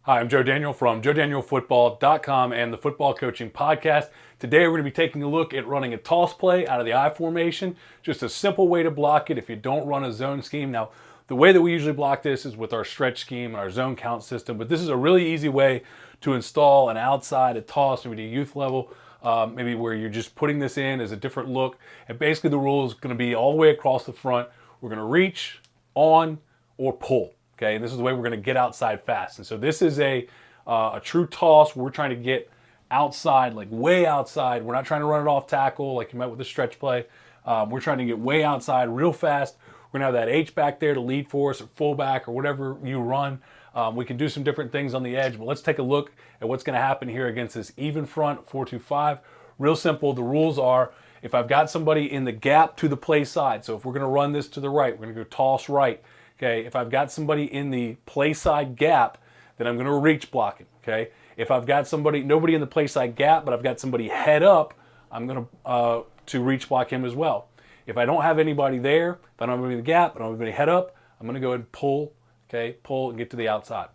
Hi, I'm Joe Daniel from JoeDanielFootball.com and the Football Coaching Podcast. Today we're going to be taking a look at running a toss play out of the I formation. Just a simple way to block it if you don't run a zone scheme. Now, the way that we usually block this is with our stretch scheme and our zone count system, but this is a really easy way to install an outside, a toss, maybe to youth level, maybe where you're just putting this in as a different look. And basically the rule is going to be all the way across the front. We're going to reach, on, or pull. Okay, and this is the way we're going to get outside fast. And so this is a true toss. We're trying to get outside, like way outside. We're not trying to run it off tackle like you might with a stretch play. We're trying to get way outside real fast. We're going to have that H back there to lead for us, or fullback, or whatever you run. We can do some different things on the edge, but let's take a look at what's going to happen here against this even front 4-2-5. Real simple. The rules are, if I've got somebody in the gap to the play side, so if we're going to run this to the right, we're going to go toss right. Okay, if I've got somebody in the play side gap, then I'm going to reach block him. Okay, if I've got nobody in the play side gap, but I've got somebody head up, I'm going to reach block him as well. If I don't have anybody there, if I don't have anybody in the gap, I don't have anybody head up, I'm going to go ahead and pull. Okay, pull and get to the outside.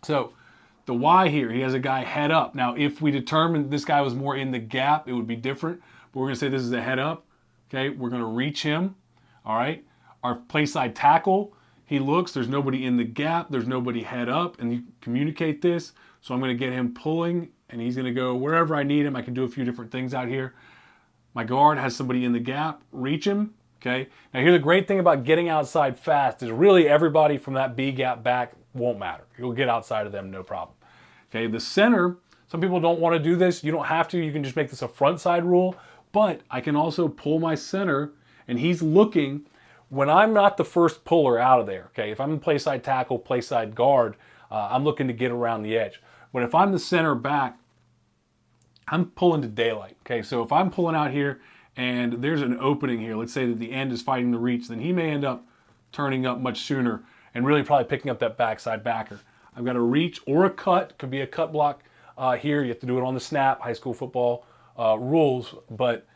So the Y here, he has a guy head up. Now, if we determined this guy was more in the gap, it would be different. But we're going to say this is a head up. Okay, we're going to reach him. All right. Our play side tackle, he looks, there's nobody in the gap, there's nobody head up, and you communicate this. So I'm going to get him pulling, and he's going to go wherever I need him. I can do a few different things out here. My guard has somebody in the gap, reach him. Okay. Now here the great thing about getting outside fast is really everybody from that B gap back won't matter. You'll get outside of them, no problem. Okay. The center, some people don't want to do this. You don't have to. You can just make this a front side rule, but I can also pull my center, and he's looking. When I'm not the first puller out of there, okay, if I'm in play side tackle, play side guard, I'm looking to get around the edge. But if I'm the center back, I'm pulling to daylight, okay? So if I'm pulling out here and there's an opening here, let's say that the end is fighting the reach, then he may end up turning up much sooner and really probably picking up that backside backer. I've got a reach or a cut, could be a cut block here. You have to do it on the snap, high school football rules, but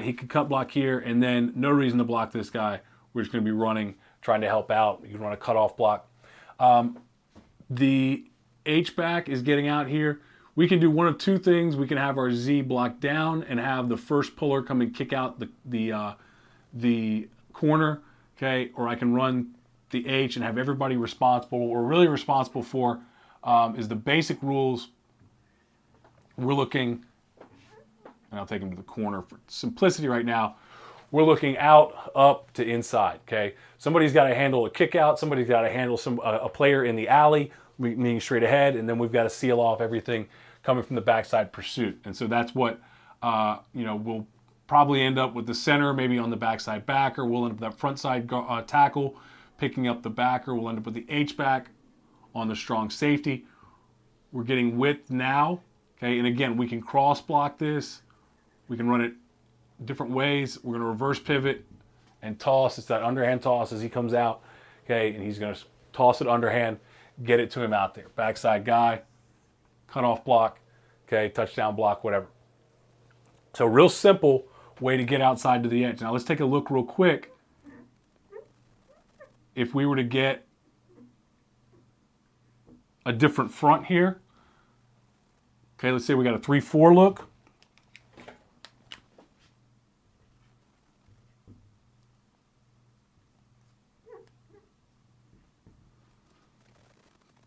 he could cut block here, and then no reason to block this guy. We're just going to be running, trying to help out. You can run a cutoff block. The H-back is getting out here. We can do one of two things. We can have our Z block down and have the first puller come and kick out the corner, okay? Or I can run the H and have everybody responsible. What we're really responsible for is the basic rules. We're looking, and I'll take him to the corner for simplicity right now. We're looking out, up to inside, okay? Somebody's got to handle a kick out. Somebody's got to handle a player in the alley, meaning straight ahead, and then we've got to seal off everything coming from the backside pursuit. And so that's what, we'll probably end up with the center, maybe on the backside backer. We'll end up with that front side tackle, picking up the backer. We'll end up with the H-back on the strong safety. We're getting width now, okay? And again, we can cross block this. We can run it different ways. We're going to reverse pivot and toss. It's that underhand toss as he comes out, okay, and he's going to toss it underhand, get it to him out there. Backside guy, cutoff block, okay, touchdown block, whatever. So real simple way to get outside to the edge. Now let's take a look real quick. If we were to get a different front here, okay, let's say we got a 3-4 look.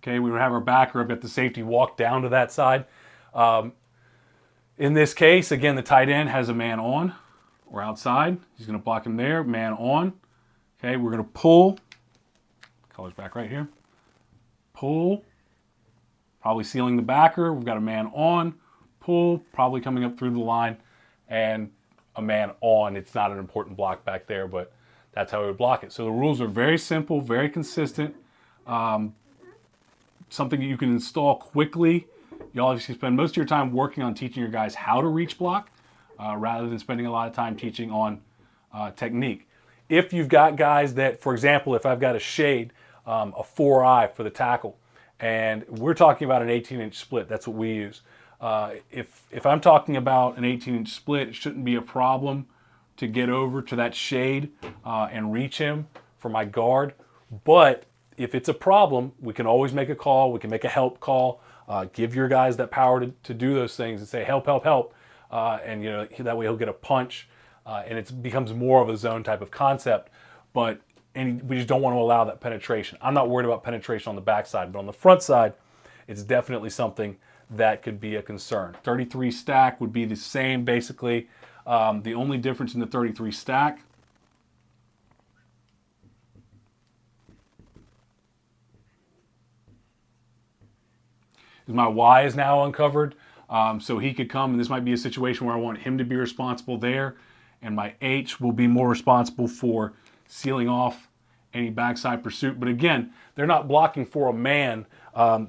Okay, we would have our backer up at the safety walk down to that side. In this case, again, the tight end has a man on or outside. He's going to block him there, man on. Okay, we're going to pull. Color's back right here. Pull. Probably sealing the backer. We've got a man on. Pull. Probably coming up through the line. And a man on. It's not an important block back there, but that's how we would block it. So the rules are very simple, very consistent. Something you can install quickly. You obviously spend most of your time working on teaching your guys how to reach block rather than spending a lot of time teaching on technique. If you've got guys that, for example, if I've got a shade, a 4-eye for the tackle, and we're talking about an 18-inch split, that's what we use. If I'm talking about an 18-inch split, it shouldn't be a problem to get over to that shade and reach him for my guard. But if it's a problem, we can always make a call. We can make a help call. Give your guys that power to do those things and say, help, help, help. And that way he'll get a punch. And it becomes more of a zone type of concept. But we just don't want to allow that penetration. I'm not worried about penetration on the backside, but on the front side, it's definitely something that could be a concern. 33 stack would be the same, basically. The only difference in the 33 stack is my Y is now uncovered. So he could come, and this might be a situation where I want him to be responsible there, and my H will be more responsible for sealing off any backside pursuit. But again, they're not blocking for a man.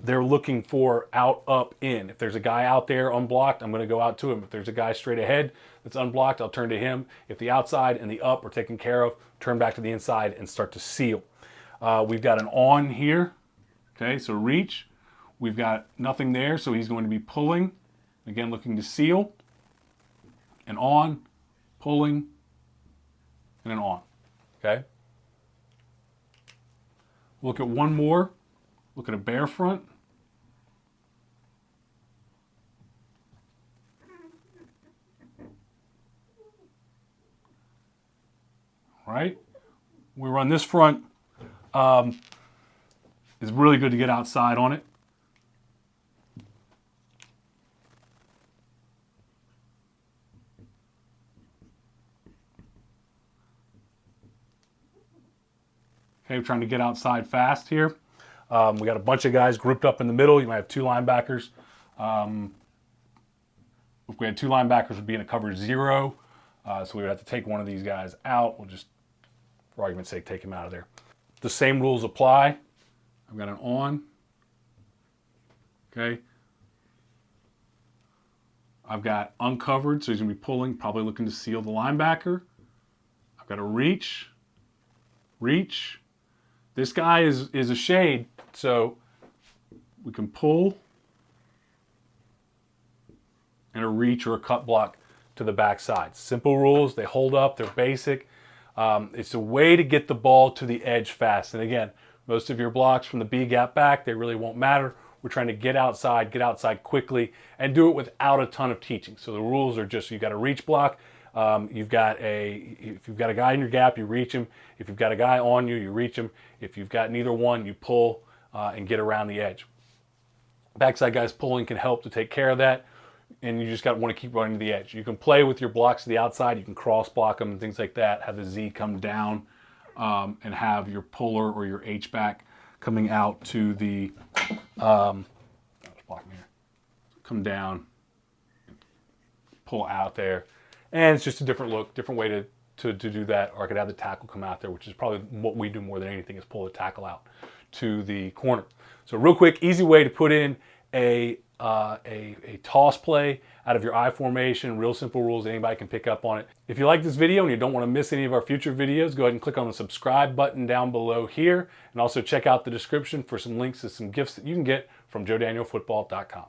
They're looking for out, up, in. If there's a guy out there unblocked, I'm going to go out to him. If there's a guy straight ahead that's unblocked, I'll turn to him. If the outside and the up are taken care of, turn back to the inside and start to seal. We've got an on here. Okay, so reach. We've got nothing there, so he's going to be pulling. Again, looking to seal. And on, pulling, and an on. Okay? Look at one more. Look at a bear front. All right? We run this front. It's really good to get outside on it. Okay, we're trying to get outside fast here. We got a bunch of guys grouped up in the middle. You might have two linebackers. If we had two linebackers, we'd be in a cover 0. So we would have to take one of these guys out. We'll just, for argument's sake, take him out of there. The same rules apply. I've got an on. Okay. I've got uncovered, so he's going to be pulling, probably looking to seal the linebacker. I've got a reach. Reach. This guy is a shade, so we can pull and a reach or a cut block to the backside. Simple rules. They hold up. They're basic. It's a way to get the ball to the edge fast. And again, most of your blocks from the B gap back, they really won't matter. We're trying to get outside quickly, and do it without a ton of teaching. So the rules are just, you've got a reach block. If you've got a guy in your gap, you reach him. If you've got a guy on you, you reach him. If you've got neither one, you pull and get around the edge. Backside guys pulling can help to take care of that, and you just got to want to keep running to the edge. You can play with your blocks to the outside. You can cross block them and things like that. Have the Z come down and have your puller or your H back coming out to the come down, pull out there. And it's just a different look, different way to do that. Or I could have the tackle come out there, which is probably what we do more than anything, is pull the tackle out to the corner. So real quick, easy way to put in a toss play out of your I formation. Real simple rules. Anybody can pick up on it. If you like this video and you don't want to miss any of our future videos, go ahead and click on the subscribe button down below here. And also check out the description for some links to some gifts that you can get from JoeDanielFootball.com.